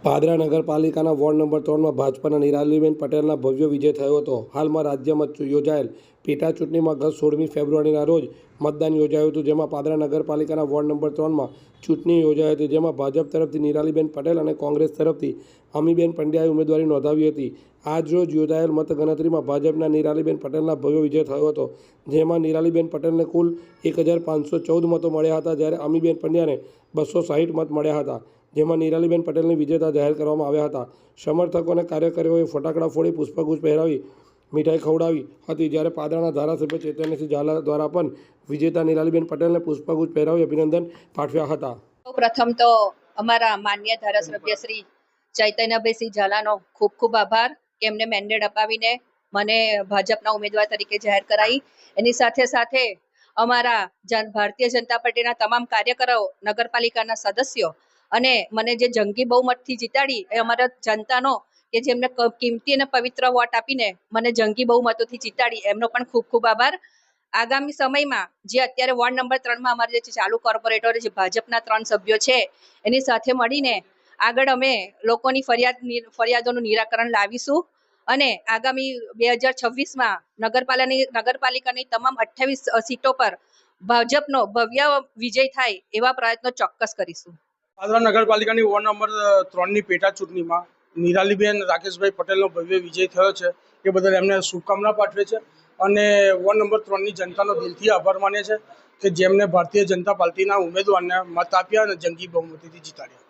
પાદરા નગરપાલિકાના ward number 3માં ભાજપાના નિરાલીબેન પટેલના ભવ્ય વિજય થયો હતો। હાલમાં રાજ્યમાં યોજાયેલ પેટા ચૂંટણીમાં ગત 16મી ફેબ્રુઆરીના રોજ મતદાન યોજાયું હતું, જેમાં પાદરા નગરપાલિકાના વોર્ડ નંબર 3માં ચૂંટણી યોજાઈ હતી, જેમાં ભાજપ તરફથી નિરાલીબેન પટેલ અને કોંગ્રેસ તરફથી અમીબેન પંડ્યાએ ઉમેદવારી નોંધાવી હતી। આજ રોજ યોજાયેલ મતગણતરીમાં ભાજપના નિરાલીબેન પટેલના ભવ્ય વિજય થયો હતો, જેમાં નિરાલીબેન પટેલને કુલ 1514 મતો મળ્યા હતા, જ્યારે અમીબેન પંડ્યાને 260 મત મળ્યા હતા, જેમાં નિરાલીબેન પટેલની વિજેતા જાહેર કરવામાં આવ્યા હતા। સમર્થકો અને કાર્યકરોએ ફટાકડા ફોડી પુષ્પગુચ્છ પહેરાવી મીઠાઈ ખવડાવી હતી, જ્યારે પાદરાના ધારાસભ્ય ચૈતન્યસિંહ ઝાલા દ્વારા પણ વિજેતા નિરાલીબેન પટેલને પુષ્પગુચ્છ પહેરાવી અભિનંદન પાઠવ્યા હતા। પ્રથમ તો અમારા માન્ય ધારાસભ્ય શ્રી ચૈતન્યભાઈ ઝાલાનો ખૂબ ખૂબ આભાર કે એમને મેન્ડેટ અપાવીને મને ભાજપના ઉમેદવાર તરીકે જાહેર કરાઈ। એની સાથે સાથે અમારા ભારતીય જનતા પાર્ટીના તમામ કાર્યકરો, નગરપાલિકાના સદસ્યો અને મને જે જંગી બહુમતથી જીતાડી એ અમારા જનતાનો કે જેમને કિંમતી અને પવિત્ર વોટ આપીને મને જંગી બહુમતોથી જીતાડી એમનો પણ ખૂબ ખૂબ આભાર। આગામી સમયમાં જે અત્યારે વોર્ડ નંબર 3માં અમારે જે ચાલુ કોર્પોરેટર જે ભાજપના 3 સભ્યો છે એની સાથે મળીને આગળ અમે લોકોની ફરિયાદોનું નિરાકરણ લાવીશું અને આગામી 2026માં નગરપાલિકાની તમામ 28 સીટો પર ભાજપનો ભવ્ય વિજય થાય એવા પ્રયત્નો ચોક્કસ કરીશું। પાદરા નગરપાલિકાની વોર્ડ નંબર 3ની પેટા ચૂંટણીમાં નિરાલીબેન રાકેશભાઈ પટેલનો ભવ્ય વિજય થયો છે, એ બદલ એમને શુભકામના પાઠવે છે અને વોર્ડ નંબર 3ની જનતાનો દિલથી આભાર માને છે કે જેમને ભારતીય જનતા પાર્ટીના ઉમેદવારને મત આપ્યા અને જંગી બહુમતીથી જીતાડ્યા।